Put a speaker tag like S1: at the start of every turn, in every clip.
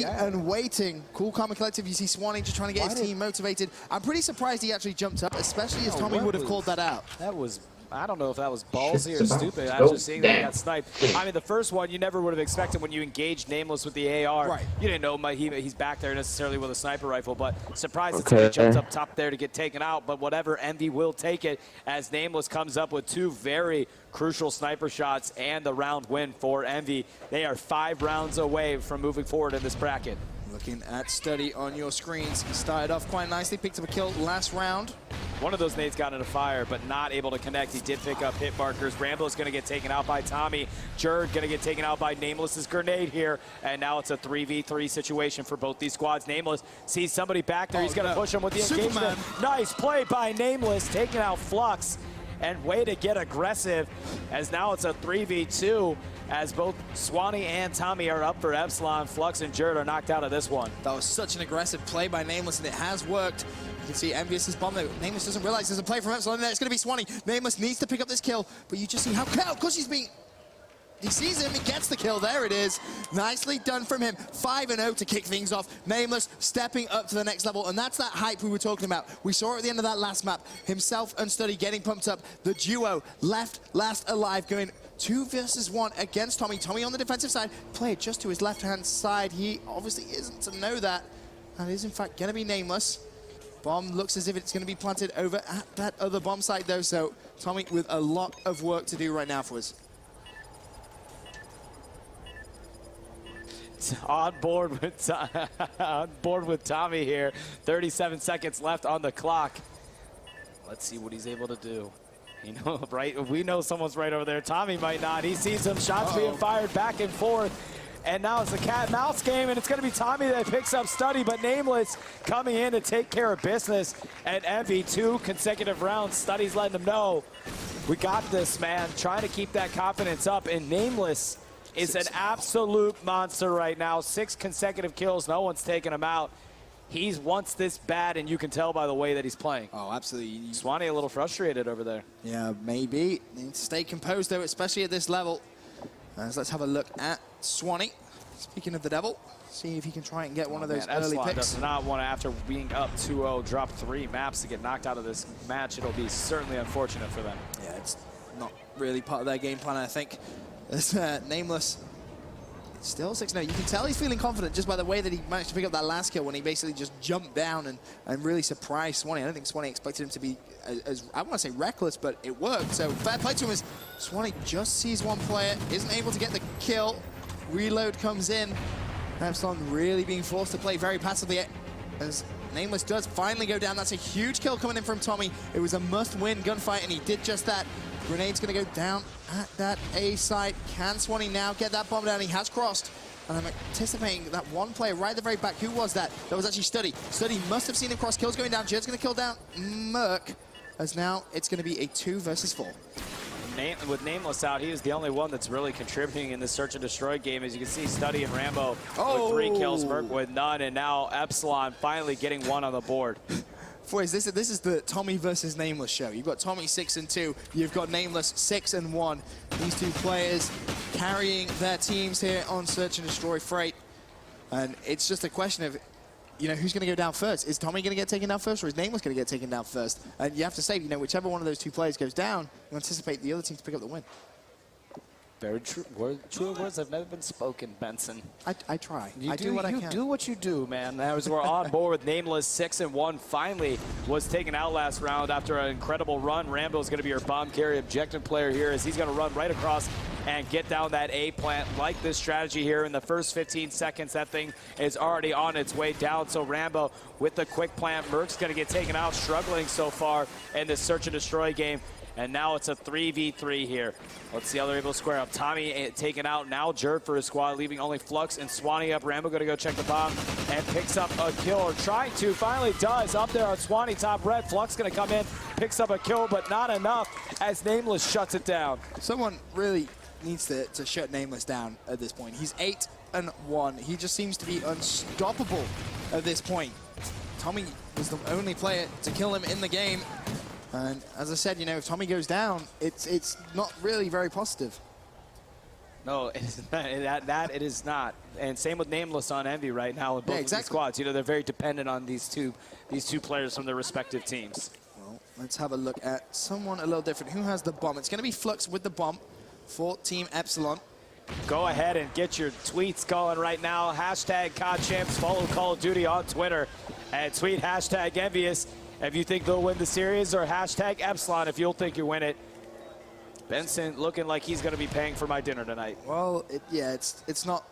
S1: ready and waiting. Cool, calm, and collective. You see Swanee just trying to get his team motivated. I'm pretty surprised he actually jumped up, especially as Tommy would have called that out.
S2: That was, I don't know if that was ballsy or stupid after seeing that he got sniped. I mean, the first one you never would have expected when you engaged Nameless with the AR.
S1: Right.
S2: You didn't know he's back there necessarily with a sniper rifle, but surprised that he jumped up top there to get taken out. But whatever, Envy will take it as Nameless comes up with 2 very crucial sniper shots and the round win for Envy. They are 5 rounds away from moving forward in this bracket.
S1: Looking at Study on your screens, he started off quite nicely, picked up a kill last round.
S2: One of those nades got into fire, but not able to connect. He did pick up hit markers. Rambo's going to get taken out by Tommy. Jerd going to get taken out by Nameless's grenade here. And now it's a 3v3 situation for both these squads. Nameless sees somebody back there. He's going to push him with the engagement. Nice play by Nameless, taking out Flux. And way to get aggressive, as now it's a 3v2, as both Swanee and Tommy are up for Epsilon. Flux and Jerd are knocked out of this one.
S1: That was such an aggressive play by Nameless, and it has worked. You can see Envious's bomb there. Nameless doesn't realize there's a play from Epsilon in there. It's going to be Swanee. Nameless needs to pick up this kill, but you just see how, of course he sees him, he gets the kill, there it is. Nicely done from him, 5-0 to kick things off. Nameless stepping up to the next level, and that's that hype we were talking about. We saw at the end of that last map, himself and Study getting pumped up. The duo left last alive, going 2 versus 1 against Tommy. Tommy on the defensive side, play it just to his left-hand side. He obviously isn't to know that. That is in fact gonna be Nameless. Bomb looks as if it's gonna be planted over at that other bomb site though, so Tommy with a lot of work to do right now for us.
S2: On board with Tommy here. 37 seconds left on the clock. Let's see what he's able to do. You know, right? We know someone's right over there. Tommy might not. He sees some shots being fired back and forth. And now it's a cat and mouse game, and it's going to be Tommy that picks up Study, but Nameless coming in to take care of business. And Envy, 2 consecutive rounds. Study's letting him know, we got this, man. Trying to keep that confidence up, and Nameless is an absolute monster right now. 6 consecutive kills. No one's taken him out. He wants this bad, and you can tell by the way that he's playing.
S1: Oh, absolutely.
S2: Swanee a little frustrated over there.
S1: Yeah, maybe. Need to stay composed, though, especially at this level. Let's have a look at Swanee. Speaking of the devil, see if he can try and get one of those early
S2: Epsilon
S1: picks.
S2: does not want to, after being up 2-0, drop 3 maps to get knocked out of this match. It'll be certainly unfortunate for them.
S1: Yeah, it's not really part of their game plan, I think. As Nameless still 6-0. You can tell he's feeling confident just by the way that he managed to pick up that last kill when he basically just jumped down and really surprised Swanee. I don't think Swanee expected him to be as I want to say reckless, but it worked. So fair play to him as Swanee just sees one player, isn't able to get the kill. Reload comes in. Epsilon really being forced to play very passively as Nameless does finally go down. That's a huge kill coming in from Tommy. It was a must-win gunfight, and he did just that. Grenade's going to go down at that A site. Can Swanee now get that bomb down? He has crossed. And I'm anticipating that one player right at the very back. Who was that? That was actually Study. Study must have seen him cross. Kills going down. Jed's going to kill down Merc. As now it's going to be a 2 versus 4.
S2: With Nameless out, he is the only one that's really contributing in this search and destroy game. As you can see, Study and Rambo with 3 kills, Merc with none, and now Epsilon finally getting 1 on the board.
S1: Boys, this is the Tommy versus Nameless show. You've got Tommy 6-2, you've got Nameless 6-1. These 2 players carrying their teams here on Search and Destroy Freight. And it's just a question of, you know, who's going to go down first? Is Tommy going to get taken down first, or is Nameless going to get taken down first? And you have to say, you know, whichever one of those 2 players goes down, you anticipate the other team to pick up the win.
S2: Very true. True words have never been spoken, Benson.
S1: I try.
S2: I do what I can. You do what you do, man. As we're on board with Nameless, 6-1. Finally was taken out last round after an incredible run. Rambo is going to be your bomb carry objective player here, as he's going to run right across and get down that A plant. Like this strategy here in the first 15 seconds, that thing is already on its way down. So Rambo with the quick plant. Merc's going to get taken out, struggling so far in this search and destroy game. And now it's a 3v3 here. Let's see how they're able to square up. Tommy taken out. Now Jerd for his squad, leaving only Flux and Swanee up. Rambo going to go check the bomb and picks up a kill, or trying to. Finally does. Up there on Swanee, top red. Flux going to come in, picks up a kill, but not enough as Nameless shuts it down.
S1: Someone really needs to shut Nameless down at this point. He's 8-1. He just seems to be unstoppable at this point. Tommy was the only player to kill him in the game. And as I said, you know, if Tommy goes down, it's not really very positive.
S2: No, it is not. That it is not. And same with Nameless on Envy right now in both of these squads. You know, they're very dependent on these two players from their respective teams.
S1: Well, let's have a look at someone a little different. Who has the bomb? It's going to be Flux with the bomb for Team Epsilon.
S2: Go ahead and get your tweets going right now. Hashtag CODChamps. Follow Call of Duty on Twitter. And tweet hashtag Envious if you think they'll win the series, or hashtag Epsilon if you'll think you win it. Benson looking like he's going to be paying for my dinner tonight.
S1: Well, it's not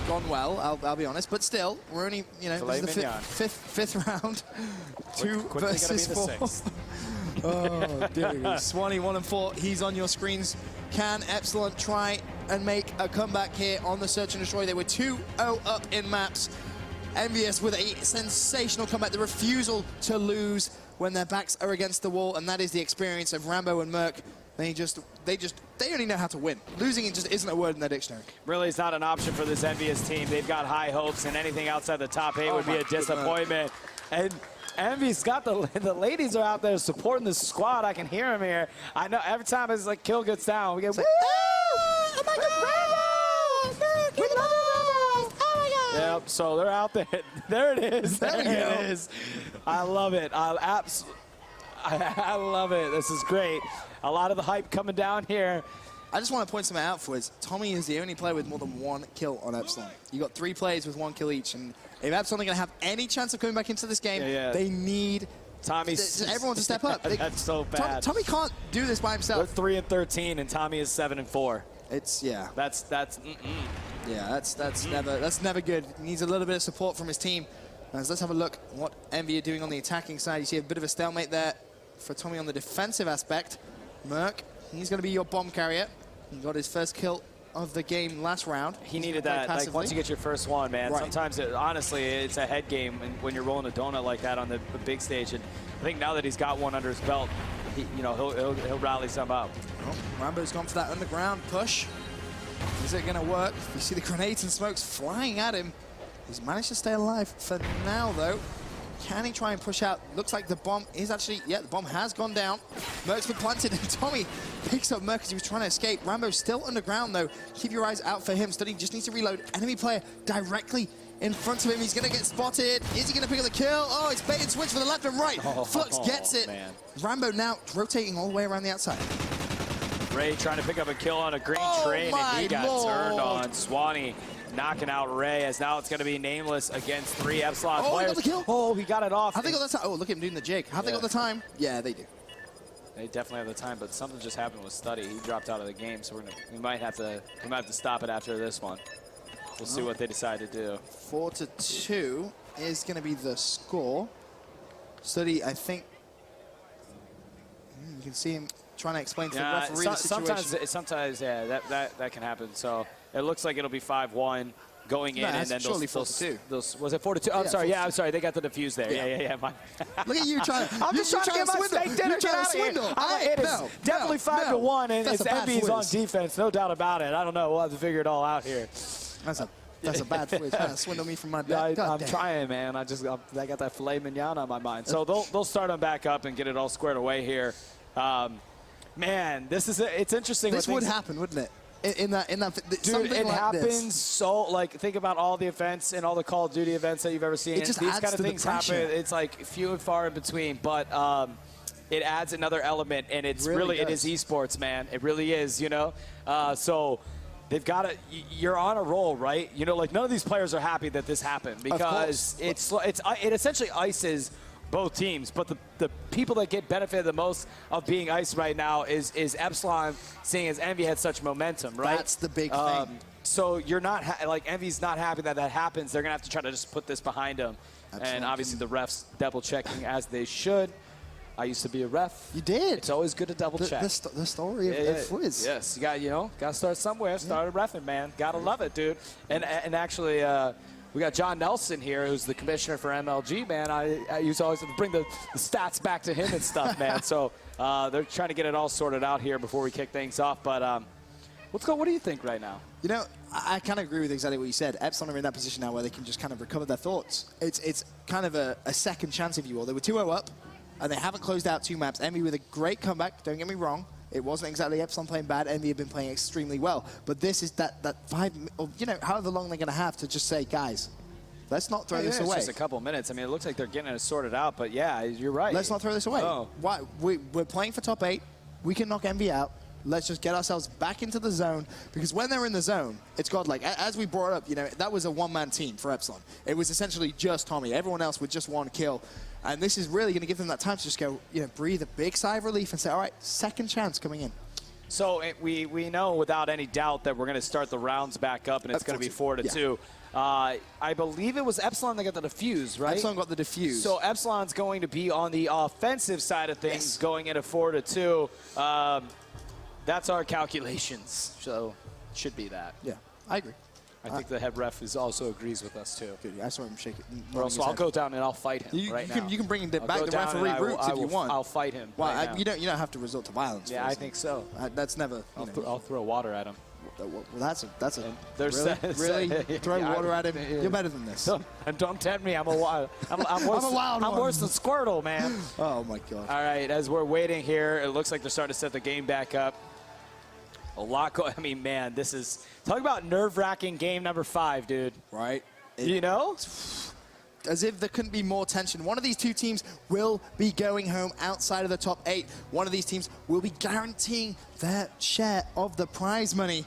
S1: gone well, I'll be honest, but still, we're only, you know, this is the fifth round. Two versus four. Oh, dear. Swanee 1 and 4, he's on your screens. Can Epsilon try and make a comeback here on the Search and Destroy? They were 2-0 up in maps. Envious with a sensational comeback, the refusal to lose when their backs are against the wall, and that is the experience of Rambo and Merc. They only know how to win. Losing just isn't a word in their dictionary.
S2: Really is not an option for this Envious team. They've got high hopes, and anything outside the top 8 would be a disappointment. And Envy's got the ladies are out there supporting the squad. I can hear them here. I know every time it's like kill gets down, we get, oh my God, Rambo! We love Rambo! Oh my God! Yep, so they're out there. There it is. There it is. I love it. I love it. This is great. A lot of the hype coming down here.
S1: I just want to point something out for us. Tommy is the only player with more than 1 kill on Epsilon. You got 3 players with 1 kill each, and if Epsilon are going to have any chance of coming back into this game, they need everyone to step up.
S2: That's so bad.
S1: Tommy can't do this by himself.
S2: They're 3 and 13, and Tommy is 7 and 4.
S1: That's never good. He needs a little bit of support from his team. Let's have a look at what Envy are doing on the attacking side. You see a bit of a stalemate there for Tommy on the defensive aspect. Merc, he's going to be your bomb carrier. He got his first kill of the game last round.
S2: He needed that. Like, once you get your first one, man, sometimes, honestly, it's a head game when you're rolling a donut like that on the big stage. And I think now that he's got one under his belt, he'll rally some up.
S1: Well, Rambo's gone for that underground push. Is it going to work? You see the grenades and smokes flying at him. He's managed to stay alive for now, though. Can he try and push out? Looks like the bomb is actually, the bomb has gone down. Merc's been planted, and Tommy picks up Merc as he was trying to escape. Rambo's still underground, though. Keep your eyes out for him. Study just needs to reload. Enemy player directly in front of him. He's going to get spotted. Is he going to pick up the kill? Oh, it's bait and switch for the left and right. Flux gets it. Man. Rambo now rotating all the way around the outside.
S2: Ray trying to pick up a kill on a green train, and he got turned on. Swanee knocking out Ray, as now it's going to be Nameless against 3 Epsilon players.
S1: He got the kill.
S2: Oh, he got it off.
S1: Have they got the time? Oh, look at him doing the jig. Have they got the time? Yeah, they do.
S2: They definitely have the time, but something just happened with Study. He dropped out of the game, so we might have to stop it after this one. We'll see what they decide to do.
S1: 4-2 is going to be the score. Study, I think, you can see him trying to explain to the referee the situation.
S2: Sometimes, yeah, that can happen. So it looks like it'll be 5-1 going in, and then
S1: surely 4-2.
S2: Was it 4-2? Oh, I'm sorry. Yeah, I'm sorry. They got the defuse there. Yeah.
S1: Look at you trying.
S2: I'm just trying to get my steak dinner. Get out of here. It is definitely 5-1, and it's Envy's on defense, no doubt about it. I don't know. We'll have to figure it all out here.
S1: That's a bad footage. Trying to swindle me from my bet.
S2: I'm trying, man. I got that filet mignon on my mind. So they'll start them back up and get it all squared away here. Man, it's interesting.
S1: This would happen, wouldn't it? In that,
S2: dude, it happens so, like, think about all the events and all the Call of Duty events that you've ever seen.
S1: It just
S2: These
S1: adds
S2: kind of
S1: to
S2: things
S1: the pressure.
S2: happen. It's like few and far in between, but it adds another element, and it's really it is esports, man. It really is, so they've got to. You're on a roll, right? Like none of these players are happy that this happened, because it essentially ices both teams, but the people that get benefited the most of being iced right now is Epsilon, seeing as Envy had such momentum, right?
S1: That's the big thing.
S2: So you're not Envy's not happy that happens. They're gonna have to try to just put this behind them. Absolutely. And obviously the refs double checking as they should. I used to be a ref.
S1: You did.
S2: It's always good to double check.
S1: The story of Fwiz.
S2: Yes, you got to start somewhere. Start reffing, man. Gotta love it, dude. And actually. We got John Nelson here, who's the commissioner for MLG, man. I used to always bring the stats back to him and stuff, man. So they're trying to get it all sorted out here before we kick things off. But let's go. What do you think right now?
S1: I kind of agree with exactly what you said. Epsilon are in that position now where they can just kind of recover their thoughts. It's kind of a second chance, if you will. They were 2-0 up, and they haven't closed out 2 maps. Envy with a great comeback, don't get me wrong. It wasn't exactly Epsilon playing bad. Envy have been playing extremely well. But this is that 5, or, you know, however long they're going to have to just say, guys, let's not throw this away.
S2: It's just a couple minutes. I mean, it looks like they're getting it sorted out, but yeah, you're right.
S1: Let's not throw this away.
S2: Oh.
S1: Why? We're playing for top 8. We can knock Envy out. Let's just get ourselves back into the zone, because when they're in the zone, it's godlike. As we brought up, you know, that was a one-man team for Epsilon. It was essentially just Tommy. Everyone else with just 1 kill. And this is really going to give them that time to just go, you know, breathe a big sigh of relief and say, all right, second chance coming in.
S2: So we know without any doubt that we're going to start the rounds back up, and it's going to be 4-2. I believe it was Epsilon that got the defuse, right?
S1: Epsilon got the defuse.
S2: So Epsilon's going to be on the offensive side of things, going into 4-2. That's our calculations, so it should be that.
S1: Yeah, I agree.
S2: I think the head ref also agrees with us, too.
S1: Good, I saw him shake it.
S2: Or else I'll go down and I'll fight him right now.
S1: You can bring back the referee roots if you want.
S2: I'll fight him.
S1: Well, you don't have to resort to violence.
S2: Yeah, I think so.
S1: That's never.
S2: I'll throw water at him.
S1: Well, that's a really throw water at him. You're better than this.
S2: Don't tempt me. I'm a wild. I'm worse than Squirtle, man.
S1: Oh my God.
S2: All right, as we're waiting here, it looks like they're starting to set the game back up. A lot going. I mean, man, this is talk about nerve-wracking game number 5, dude.
S1: Right.
S2: You know?
S1: As if there couldn't be more tension. One of these two teams will be going home outside of the top 8. One of these teams will be guaranteeing their share of the prize money.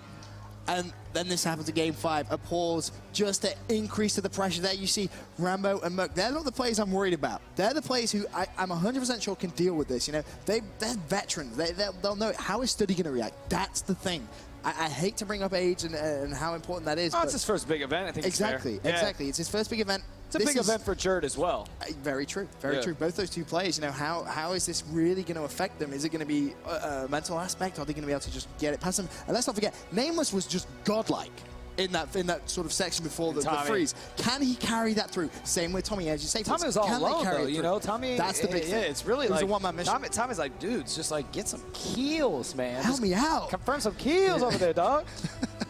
S1: And then this happens in game 5. A pause just to increase to the pressure. There you see Rambo and Merc. They're not the players I'm worried about. They're the players who I'm 100% sure can deal with this. You know, they're veterans. They'll know how is Study going to react. That's the thing. I hate to bring up age and how important that is.
S2: Oh, it's his first big event. I think
S1: exactly.
S2: It's fair.
S1: Exactly. It's his first big event.
S2: It's a big event for Jerd as well.
S1: Very true. Very true. Both those two players, you know, how is this really going to affect them? Is it going to be a mental aspect? Are they going to be able to just get it past them? And let's not forget, Nameless was just godlike in that sort of section before the freeze. Can he carry that through? Same with Tommy, as you say.
S2: Tommy was all alone, though, you know. Tommy,
S1: that's the big thing.
S2: Yeah, it's really like
S1: a one-man mission.
S2: Tommy's like, dudes, just like get some kills, man.
S1: Help me out.
S2: Confirm some kills over there, dog.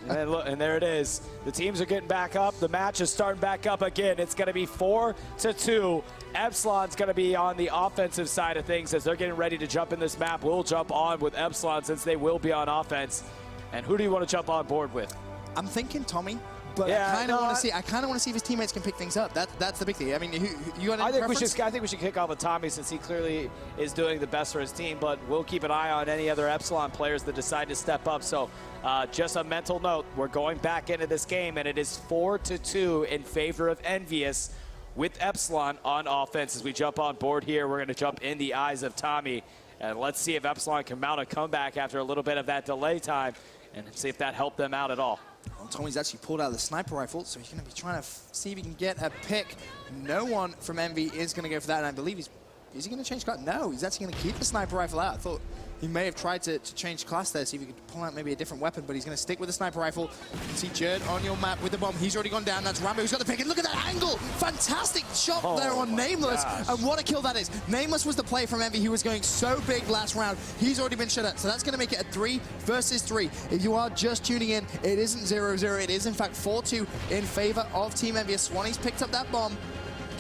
S2: And look, and there it is. The teams are getting back up. The match is starting back up again. It's going to be 4-2. Epsilon's going to be on the offensive side of things as they're getting ready to jump in this map. We'll jump on with Epsilon since they will be on offense. And who do you want to jump on board with?
S1: I'm thinking Tommy. But yeah, I kind of want to see if his teammates can pick things up. That's the big thing. I mean, you got any preference?
S2: I think we should kick off with Tommy since he clearly is doing the best for his team. But we'll keep an eye on any other Epsilon players that decide to step up. So just a mental note: we're going back into this game, and it is 4-2 in favor of Envious, with Epsilon on offense. As we jump on board here, we're going to jump in the eyes of Tommy, and let's see if Epsilon can mount a comeback after a little bit of that delay time, and see if that helped them out at all.
S1: Well, Tommy's actually pulled out the sniper rifle, so he's going to be trying to see if he can get a pick. No one from Envy is going to go for that, and I believe is he going to change class? No, he's actually going to keep the sniper rifle out. I thought he may have tried to change class there, see if he could pull out maybe a different weapon, but he's going to stick with the sniper rifle. You can see Jerd on your map with the bomb. He's already gone down. That's Rambo who's got the pick, and look at that angle! Fantastic shot there on Nameless, and what a kill that is. Nameless was the player from Envy who was going so big last round. He's already been shut out, so that's going to make it a 3 versus 3. If you are just tuning in, it isn't 0-0. It is, in fact, 4-2 in favor of Team Envious. Swanee's picked up that bomb.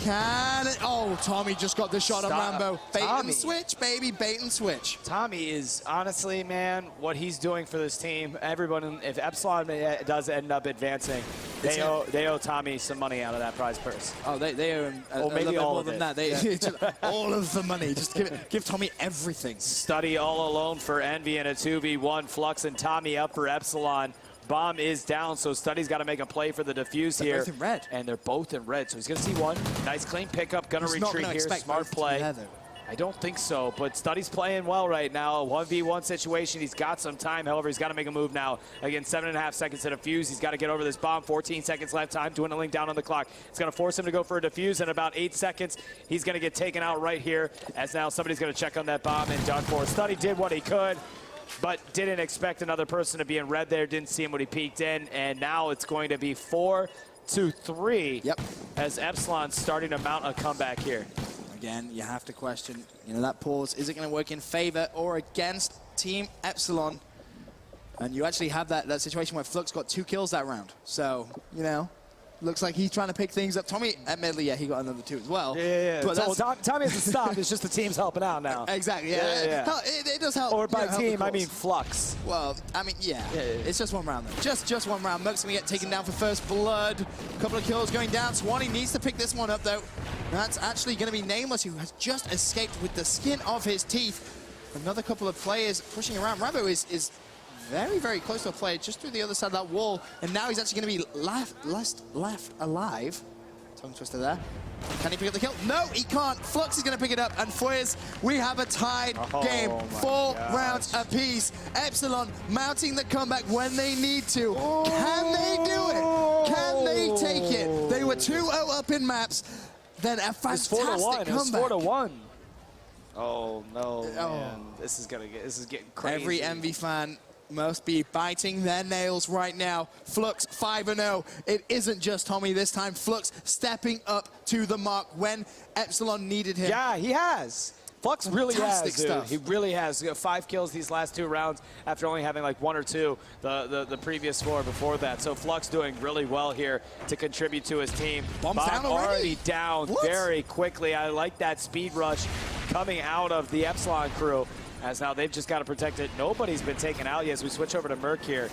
S1: Oh, Tommy just got the shot on Rambo. Bait and switch, baby, bait and switch.
S2: Tommy is, honestly, man, what he's doing for this team, everyone, if Epsilon does end up advancing, they owe Tommy some money out of that prize purse.
S1: Oh, they owe him
S2: maybe all
S1: more than that. All of the money. Just give Tommy everything.
S2: Study all alone for Envy in a 2v1. Flux and Tommy up for Epsilon. Bomb is down, so Study's got to make a play for the defuse here.
S1: They're both in red.
S2: And they're both in red, so he's going to see one. Nice clean pickup, going to retreat here. Smart play. I don't think so, but Study's playing well right now. A 1v1 situation. He's got some time. However, he's got to make a move now. Again, 7.5 seconds to defuse. He's got to get over this bomb. 14 seconds left. Time dwindling down on the clock. It's going to force him to go for a defuse in about 8 seconds. He's going to get taken out right here, as now somebody's going to check on that bomb and done for. Study did what he could, but didn't expect another person to be in red there. Didn't see him when he peeked in, and now it's going to be 4-3.
S1: Yep.
S2: As Epsilon's starting to mount a comeback here.
S1: Again, you have to question, that pause. Is it going to work in favor or against Team Epsilon? And you actually have that situation where Flux got 2 kills that round. So, Looks like he's trying to pick things up. Tommy, admittedly, yeah, he got another 2 as well.
S2: Yeah.
S1: But
S2: So Tommy hasn't stopped. It's just the team's helping out now.
S1: Exactly, yeah. It does help.
S2: Or by
S1: help
S2: team, I mean Flux.
S1: Well, I mean, yeah. It's just one round, though. Just one round. Merc's going to get taken down for first blood. A couple of kills going down. Swanee needs to pick this one up, though. That's actually going to be Nameless, who has just escaped with the skin of his teeth. Another couple of players pushing around. Rambo is very, very close to a player just through the other side of that wall. And now he's actually going to be left alive. Tongue twister there. Can he pick up the kill? No, he can't. Flux is going to pick it up. And Foyers, we have a tied game. 4 rounds apiece. Epsilon mounting the comeback when they need to. Can they do it? Can they take it? They were 2-0 up in maps. Then a fantastic comeback.
S2: It's 4-1. Oh no, man. This is getting crazy.
S1: Every Envy fan must be biting their nails right now. Flux 5-0. It isn't just Tommy this time. Flux stepping up to the mark when Epsilon needed him.
S2: Yeah, he has. Flux really has, dude.
S1: Stuff.
S2: He really has. He got 5 kills these last 2 rounds after only having like 1 or 2 the previous 4 before that. So Flux doing really well here to contribute to his team.
S1: Bombs down
S2: already down very quickly. I like that speed rush coming out of the Epsilon crew, as now they've just got to protect it. Nobody's been taken out yet as we switch over to Merc here.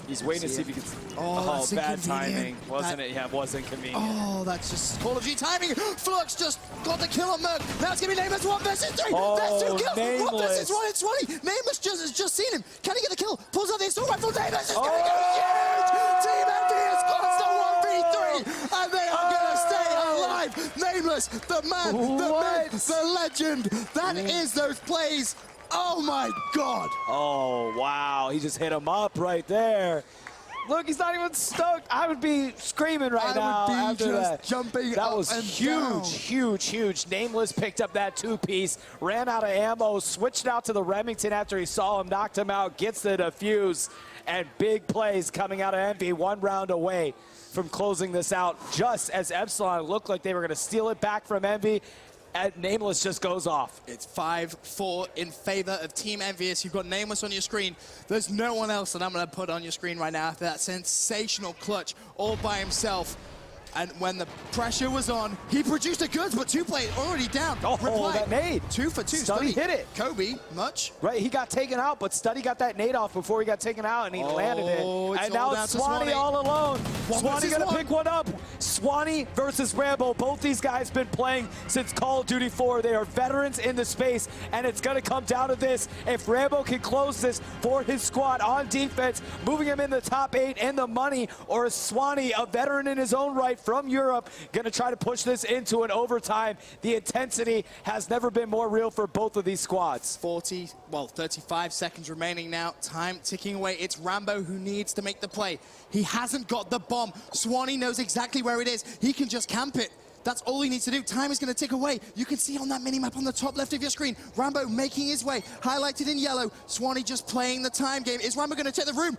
S2: He's waiting to see if he can...
S1: Oh,
S2: bad timing, wasn't it? Yeah, it wasn't convenient.
S1: Oh, that's just Call of Duty timing. Flux just got the kill on Merc. Now it's going to be Nameless 1 versus 3.
S2: Oh,
S1: That's 2 kills.
S2: Nameless.
S1: 1 versus 1 in 20. Nameless has just seen him. Can he get the kill? Pulls out the assault rifle. Nameless is going to go huge. Team Envy has got the 1v3. And they are going to stay alive. Nameless, the man, the myth, the legend. That is those plays. Oh my God.
S2: Oh, wow. He just hit him up right there. Look, he's not even stoked. I would be screaming right now after that.
S1: Jumping
S2: that
S1: up
S2: was
S1: and
S2: huge,
S1: down.
S2: huge. Nameless picked up that 2-piece, ran out of ammo, switched out to the Remington after he saw him, knocked him out, gets the defuse, and big plays coming out of Envy, 1 round away from closing this out, just as Epsilon looked like they were going to steal it back from Envy. And Nameless just goes off.
S1: It's 5-4 in favor of Team Envious. You've got Nameless on your screen. There's no one else that I'm going to put on your screen right now after that sensational clutch all by himself. And when the pressure was on, he produced the goods, but 2 players already down.
S2: Oh, that nade.
S1: 2 for 2.
S2: Study hit it.
S1: Kobe, much.
S2: Right, he got taken out, but Study got that nade off before he got taken out, and he landed it. And now it's Swanee all alone. Swanee gonna pick one up. Swanee versus Rambo. Both these guys been playing since Call of Duty 4. They are veterans in the space, and it's gonna come down to this. If Rambo can close this for his squad on defense, moving him in the top 8 and the money, or is Swanee, a veteran in his own right from Europe, gonna try to push this into an overtime? The intensity has never been more real for both of these squads.
S1: 35 seconds remaining now. Time ticking away. It's Rambo who needs to make the play. He hasn't got the bomb. Swanee knows exactly where it is. He can just camp it. That's all he needs to do. Time is going to tick away. You can see on that mini-map on the top left of your screen, Rambo making his way, highlighted in yellow. Swanee just playing the time game. Is Rambo going to take the room?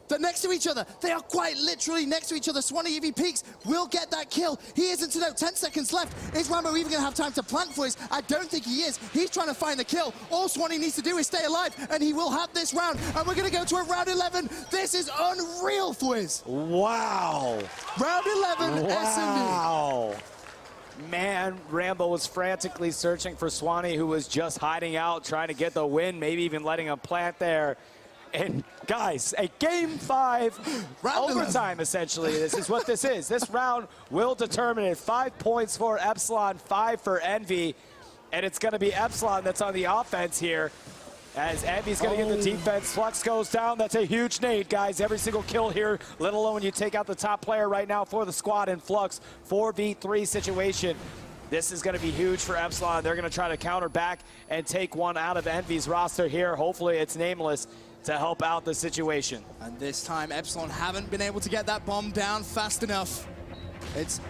S1: They're next to each other. They are quite literally next to each other. Swanee, if he peeks, will get that kill. He isn't to know. 10 seconds left. Is Rambo even going to have time to plant for his? I don't think he is. He's trying to find the kill. All Swanee needs to do is stay alive, and he will have this round. And we're going to go to a round 11. This is unreal for his.
S2: Wow.
S1: Round 11,
S2: wow. Man, Rambo was frantically searching for Swanee, who was just hiding out, trying to get the win, maybe even letting him plant there. And guys, a game 5 overtime, essentially. This is what this is. This round will determine it. 5 points for Epsilon, 5 for Envy. And it's going to be Epsilon that's on the offense here, as Envy's going to get the defense. Flux goes down. That's a huge nade, guys. Every single kill here, let alone when you take out the top player right now for the squad in Flux. 4v3 situation. This is going to be huge for Epsilon. They're going to try to counter back and take one out of Envy's roster here. Hopefully it's Nameless to help out the situation.
S1: And this time, Epsilon haven't been able to get that bomb down fast enough. It's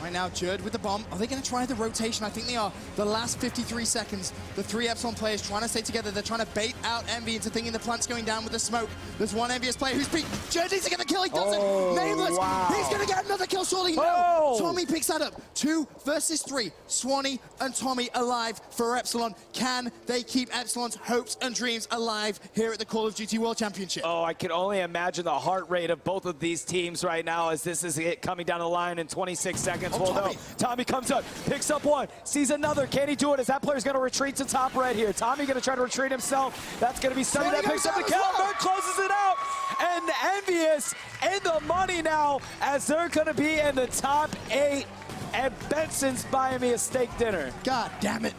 S1: Right now, Jerd with the bomb. Are they going to try the rotation? I think they are. The last 53 seconds, the three Epsilon players trying to stay together. They're trying to bait out Envy into thinking the plant's going down with the smoke. There's one Envious player who's peeked. Jerd needs to get the kill. He doesn't. Nameless.
S2: Wow.
S1: He's going to get another kill, surely. No. Tommy picks that up. 2 versus 3. Swanee and Tommy alive for Epsilon. Can they keep Epsilon's hopes and dreams alive here at the Call of Duty World Championship?
S2: Oh, I can only imagine the heart rate of both of these teams right now as this is it coming down the line in 26 seconds.
S1: Oh,
S2: Well,
S1: Tommy.
S2: no. Tommy comes up, picks up one, sees another. Can he do it? As that player's going to retreat to top red here. Tommy going to try to retreat himself. That's going to be Sunny that picks up the kill. Well. Closes it out. And Envious in the money now as they're going to be in the top 8. And Benson's buying me a steak dinner.
S1: God damn it.